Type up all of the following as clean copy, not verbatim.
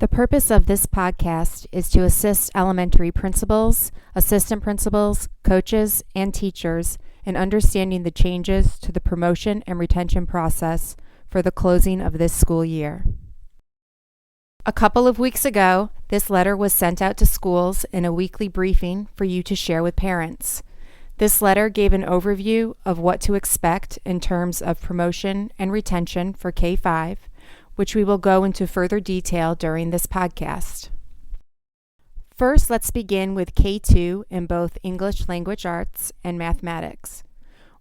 The purpose of this podcast is to assist elementary principals, assistant principals, coaches, and teachers in understanding the changes to the promotion and retention process for the closing of this school year. A couple of weeks ago, this letter was sent out to schools in a weekly briefing for you to share with parents. This letter gave an overview of what to expect in terms of promotion and retention for K-5, which we will go into further detail during this podcast. First, let's begin with K2 in both English Language Arts and Mathematics.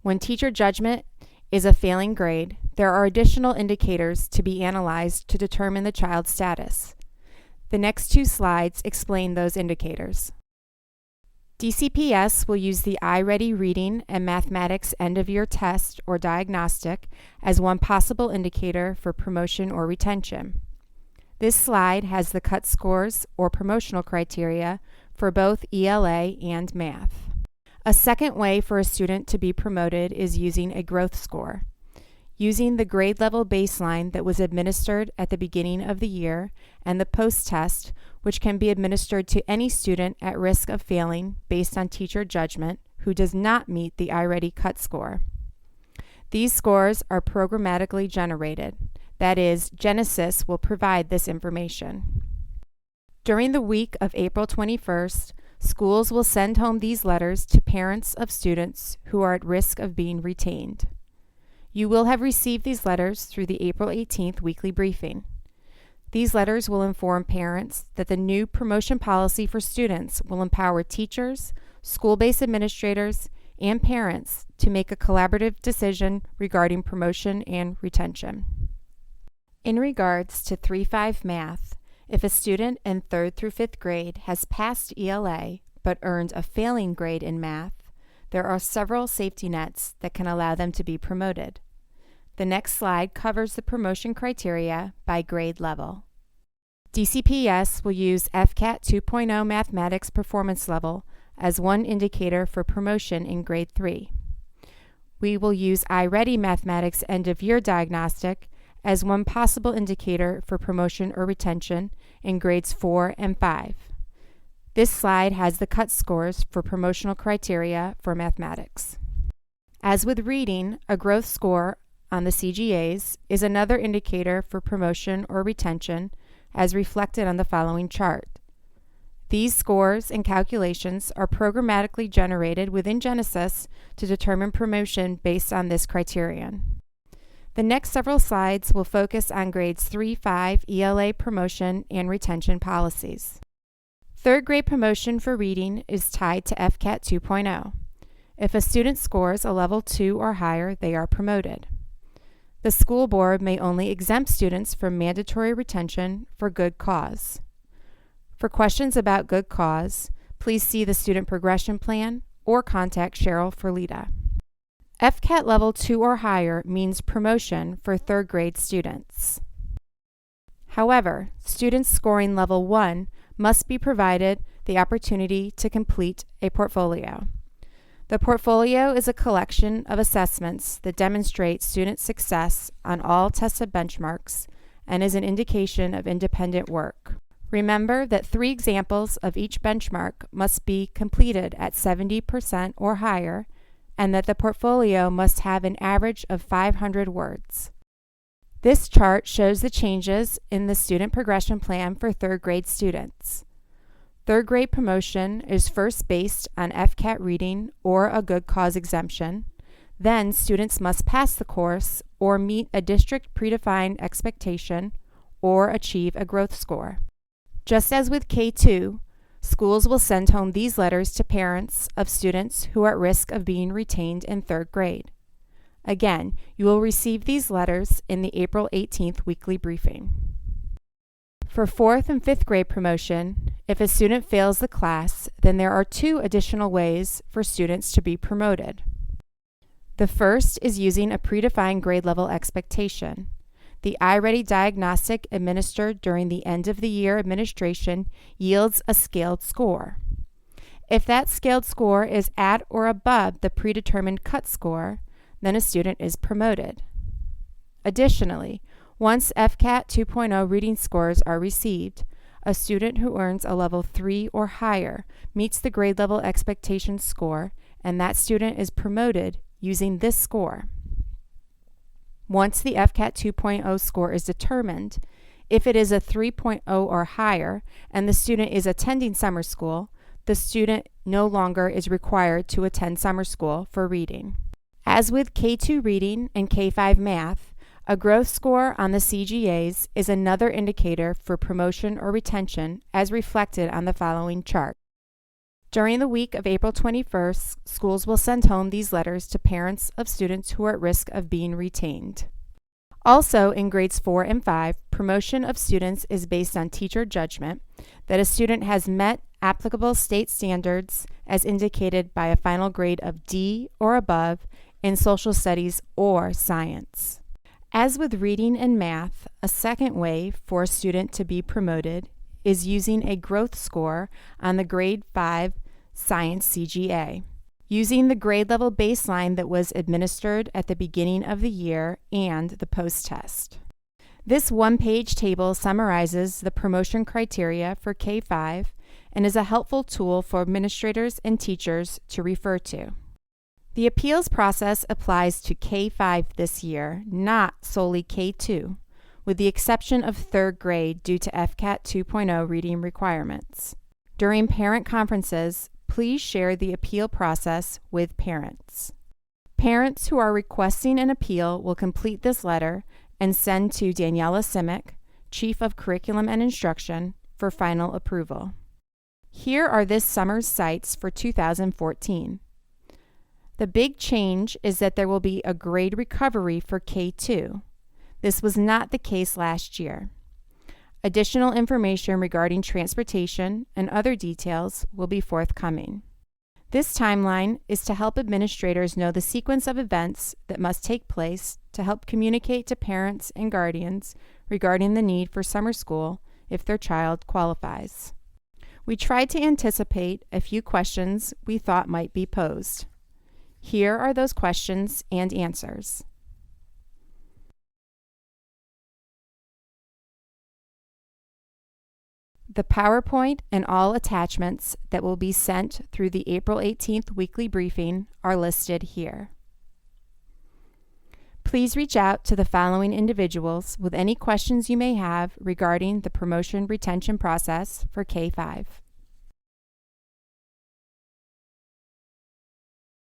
When teacher judgment is a failing grade, there are additional indicators to be analyzed to determine the child's status. The next two slides explain those indicators. DCPS will use the iReady Reading and Mathematics End-of-Year Test or Diagnostic as one possible indicator for promotion or retention. This slide has the cut scores or promotional criteria for both ELA and Math. A second way for a student to be promoted is using a growth score. Using the grade level baseline that was administered at the beginning of the year and the post-test, which can be administered to any student at risk of failing based on teacher judgment who does not meet the iReady cut score. These scores are programmatically generated. That is, Genesis will provide this information. During the week of April 21st, schools will send home these letters to parents of students who are at risk of being retained. You will have received these letters through the April 18th weekly briefing. These letters will inform parents that the new promotion policy for students will empower teachers, school-based administrators, and parents to make a collaborative decision regarding promotion and retention. In regards to 3-5 Math, if a student in 3rd through 5th grade has passed ELA but earned a failing grade in Math, there are several safety nets that can allow them to be promoted. The next slide covers the promotion criteria by grade level. DCPS will use FCAT 2.0 Mathematics Performance Level as one indicator for promotion in grade 3. We will use iReady Mathematics End-of-Year Diagnostic as one possible indicator for promotion or retention in grades 4 and 5. This slide has the cut scores for promotional criteria for mathematics. As with reading, a growth score on the CGAs is another indicator for promotion or retention as reflected on the following chart. These scores and calculations are programmatically generated within Genesis to determine promotion based on this criterion. The next several slides will focus on grades 3-5 ELA promotion and retention policies. 3rd grade promotion for reading is tied to FCAT 2.0. If a student scores a level 2 or higher, they are promoted. The school board may only exempt students from mandatory retention for good cause. For questions about good cause, please see the student progression plan or contact Cheryl Ferlita. FCAT level 2 or higher means promotion for 3rd grade students. However, students scoring level 1 must be provided the opportunity to complete a portfolio. The portfolio is a collection of assessments that demonstrate student success on all tested benchmarks and is an indication of independent work. Remember that 3 examples of each benchmark must be completed at 70% or higher, and that the portfolio must have an average of 500 words. This chart shows the changes in the student progression plan for 3rd grade students. 3rd grade promotion is first based on FCAT reading or a good cause exemption. Then students must pass the course or meet a district predefined expectation or achieve a growth score. Just as with K2, schools will send home these letters to parents of students who are at risk of being retained in 3rd grade. Again, you will receive these letters in the April 18th weekly briefing. For 4th and 5th grade promotion, if a student fails the class, then there are 2 additional ways for students to be promoted. The first is using a predefined grade level expectation. The iReady diagnostic administered during the end of the year administration yields a scaled score. If that scaled score is at or above the predetermined cut score, then a student is promoted. Additionally, once FCAT 2.0 reading scores are received, A student who earns a level 3 or higher meets the grade level expectation score, and that student is promoted using this score. Once the FCAT 2.0 score is determined, if it is a 3.0 or higher and the student is attending summer school, the student no longer is required to attend summer school for reading. As with K2 reading and K-5 math, a growth score on the CGAs is another indicator for promotion or retention as reflected on the following chart. During the week of April 21st, schools will send home these letters to parents of students who are at risk of being retained. Also, in grades 4 and 5, promotion of students is based on teacher judgment that a student has met applicable state standards as indicated by a final grade of D or above in social studies or science. As with reading and math, a second way for a student to be promoted is using a growth score on the grade 5 science CGA, using the grade level baseline that was administered at the beginning of the year and the post-test. This one-page table summarizes the promotion criteria for K-5 and is a helpful tool for administrators and teachers to refer to. The appeals process applies to K-5 this year, not solely K-2, with the exception of third grade due to FCAT 2.0 reading requirements. During parent conferences, please share the appeal process with parents. Parents who are requesting an appeal will complete this letter and send to Daniela Simic, Chief of Curriculum and Instruction, for final approval. Here are this summer's sites for 2014. The big change is that there will be a grade recovery for K2. This was not the case last year. Additional information regarding transportation and other details will be forthcoming. This timeline is to help administrators know the sequence of events that must take place to help communicate to parents and guardians regarding the need for summer school if their child qualifies. We tried to anticipate a few questions we thought might be posed. Here are those questions and answers. The PowerPoint and all attachments that will be sent through the April 18th weekly briefing are listed here. Please reach out to the following individuals with any questions you may have regarding the promotion retention process for K-5.